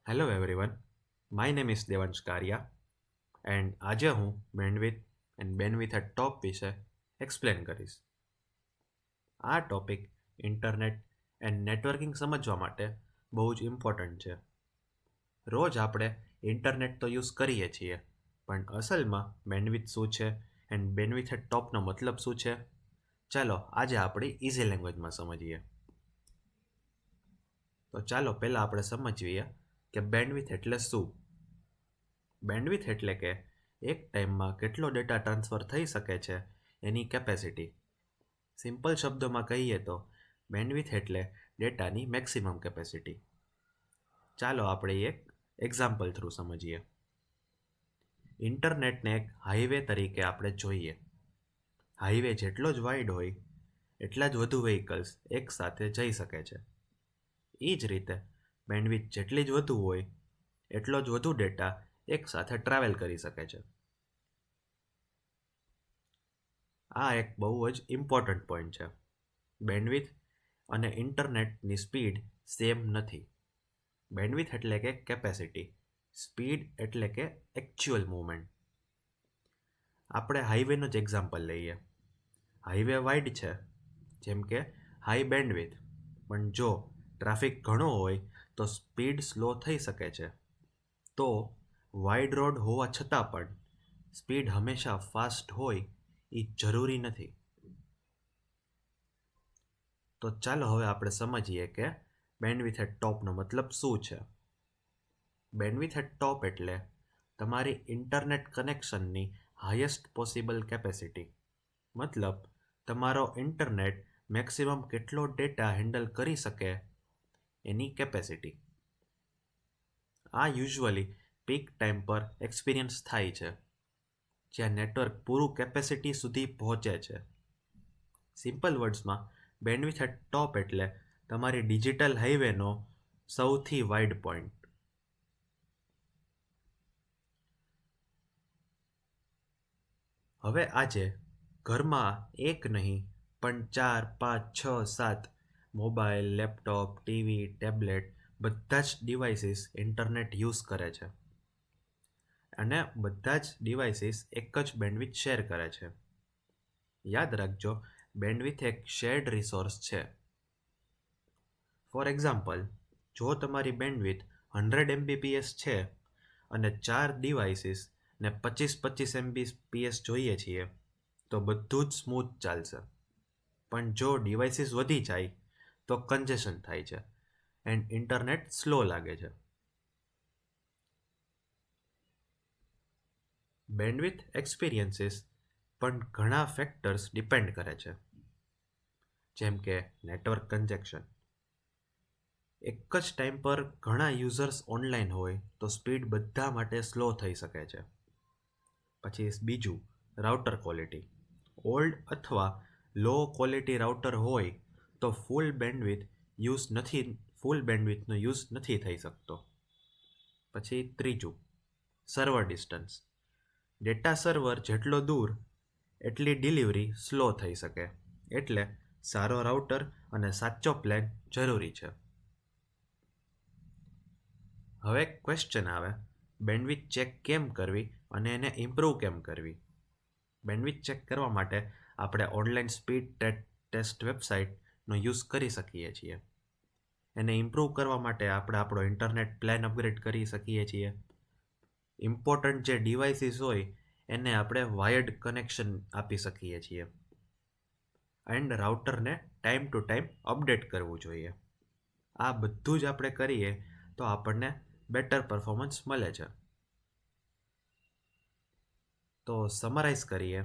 Hello everyone, my name is Devansh Kariya and આજે હું bandwidth and bandwidth at top વિશે explain કરીશ. આ ટોપિક ઇન્ટરનેટ એન્ડ નેટવર્કિંગ સમજવા માટે બહુ જ ઇમ્પોર્ટન્ટ છે. રોજ આપણે ઇન્ટરનેટ તો યુઝ કરીએ છીએ, પણ અસલમાં બેન્ડવિથ શું છે એન્ડ બેન્ડવિથ એટ ટોપનો મતલબ શું છે? ચાલો આજે આપણી ઇઝી લેંગ્વેજમાં સમજીએ. તો ચાલો પહેલાં આપણે સમજીએ કે બેન્ડવિથ એટલે શું. બેન્ડવિથ એટલે કે એક ટાઈમમાં કેટલો ડેટા ટ્રાન્સફર થઈ શકે છે એની કેપેસિટી. સિમ્પલ શબ્દોમાં કહીએ તો બેન્ડવિથ એટલે ડેટાની મેક્સિમમ કેપેસિટી. ચાલો આપણે એક એક્ઝામ્પલ થ્રુ સમજીએ. ઇન્ટરનેટને એક હાઈવે તરીકે આપણે જોઈએ. હાઈવે જેટલો જ વાઇડ હોય એટલા જ વધુ વ્હીકલ્સ એકસાથે જઈ શકે છે. એ જ રીતે બેન્ડવિથ જેટલી જ વધુ હોય એટલો જ વધુ ડેટા એકસાથે ટ્રાવેલ કરી શકે છે. આ એક બહુ જ ઇમ્પોર્ટન્ટ પોઈન્ટ છે. બેન્ડવિથ અને ઇન્ટરનેટની સ્પીડ સેમ નથી. બેન્ડવિથ એટલે કે કેપેસિટી, સ્પીડ એટલે કે એકચ્યુઅલ મૂવમેન્ટ. આપણે હાઈવેનો જ એક્ઝામ્પલ લઈએ. હાઈવે વાઇડ છે, જેમ કે હાઈ બેન્ડવિથ, પણ જો ટ્રાફિક ઘણો હોય તો સ્પીડ સ્લો થઈ શકે છે. તો વાઇડ રોડ હોવા છતાં પણ સ્પીડ હંમેશા ફાસ્ટ હોય એ જરૂરી નથી. તો ચાલો હવે આપણે સમજીએ કે બેન્ડવિથ એટ ટોપનો મતલબ શું છે. બેન્ડવિથ એટ ટોપ એટલે તમારી ઇન્ટરનેટ કનેક્શનની હાઈએસ્ટ પોસિબલ કેપેસિટી. મતલબ તમારો ઇન્ટરનેટ મેક્સિમમ કેટલો ડેટા હેન્ડલ કરી શકે એની કેપેસિટી. આ યુઝ્યુઅલી પીક ટાઈમ પર એક્સપિરિયન્સ થાય છે, જ્યાં નેટવર્ક પૂરું કેપેસિટી સુધી પહોંચે છે. સિમ્પલ વર્ડ્સમાં બેન્ડવિથ એટ ટોપ એટલે તમારી ડિજિટલ હાઈવેનો સૌથી વાઇડ પોઈન્ટ. હવે આજે ઘરમાં એક નહીં પણ 4, 5, 6, 7 મોબાઈલ, લેપટોપ, ટીવી, ટેબ્લેટ બધા જ ડિવાઇસીસ ઇન્ટરનેટ યુઝ કરે છે. અને બધા જ ડિવાઇસીસ એક જ બેન્ડવિથ શેર કરે છે. યાદ રાખજો, બેન્ડવિથ એક શેર્ડ રિસોર્સ છે. ફોર એક્ઝામ્પલ, જો તમારી બેન્ડવિથ 100 Mbps છે અને 4 ડિવાઇસીસ ને 25 Mbps જોઈએ છીએ, તો બધું જ સ્મૂથ ચાલશે. પણ જો ડિવાઇસીસ વધી જાય તો કન્જેશન થાય છે એન્ડ ઇન્ટરનેટ સ્લો લાગે છે. બેન્ડવિથ એક્સપિરિયન્સીસ પણ ઘણા ફેક્ટર્સ ડિપેન્ડ કરે છે, જેમ કે નેટવર્ક કન્જેક્શન. એક જ ટાઈમ પર ઘણા યુઝર્સ ઓનલાઈન હોય તો સ્પીડ બધા માટે સ્લો થઈ શકે છે. પછી બીજું, રાઉટર ક્વોલિટી. ઓલ્ડ અથવા લો ક્વોલિટી રાઉટર હોય તો ફૂલ બેન્ડવિથનો યુઝ નથી થઈ શકતો. પછી ત્રીજું, સર્વર ડિસ્ટન્સ. ડેટા સર્વર જેટલો દૂર એટલી ડિલિવરી સ્લો થઈ શકે, એટલે સારો રાઉટર અને સાચો પ્લાન જરૂરી છે. હવે ક્વેશ્ચન આવે, બેન્ડવિથ ચેક કેમ કરવી અને એને ઇમ્પ્રૂવ કેમ કરવી. બેન્ડવિથ ચેક કરવા માટે આપણે ઓનલાઈન સ્પીડ ટેસ્ટ વેબસાઇટનો યુઝ કરી શકીએ છીએ. એને ઇમ્પ્રૂવ કરવા માટે આપણે આપણો ઇન્ટરનેટ પ્લાન અપગ્રેડ કરી શકીએ છીએ. ઇમ્પોર્ટન્ટ જે ડિવાઇસીસ હોય એને આપણે વાયર્ડ કનેક્શન આપી શકીએ છીએ. એન્ડ રાઉટરને ટાઈમ ટુ ટાઈમ અપડેટ કરવું જોઈએ. આ બધું જ આપણે કરીએ તો આપણને બેટર પરફોર્મન્સ મળે છે. તો સમરાઇઝ કરીએ,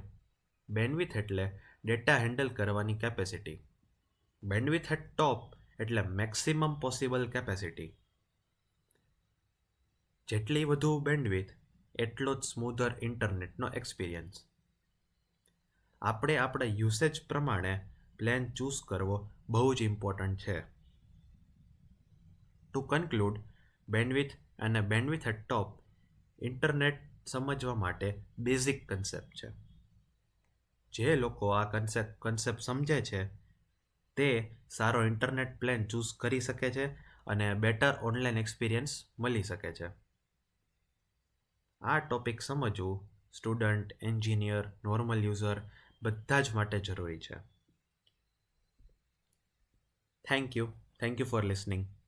બેન્ડવિથ એટલે ડેટા હેન્ડલ કરવાની કેપેસિટી. બેન્ડવિથ એટ ટોપ એટલે મેક્સિમમ પોસિબલ કેપેસિટી. જેટલી વધુ બેન્ડવિથ એટલો જ સ્મૂધર ઇન્ટરનેટનો એક્સપિરિયન્સ. આપણે આપણા યુસેજ પ્રમાણે પ્લાન ચૂઝ કરવો બહુ જ ઇમ્પોર્ટન્ટ છે. ટુ કન્ક્લુડ, બેન્ડવિથ અને બેન્ડવિથ એટ ટોપ ઇન્ટરનેટ સમજવા માટે બેઝિક કન્સેપ્ટ છે. જે લોકો આ કન્સેપ્ટ સમજે છે તે સારો ઇન્ટરનેટ પ્લાન ચૂઝ કરી શકે છે અને બેટર ઓનલાઈન એક્સપિરિયન્સ મળી શકે છે. આ ટોપિક સમજવું સ્ટુડન્ટ, એન્જિનિયર, નોર્મલ યુઝર બધા જ માટે જરૂરી છે. Thank you for listening.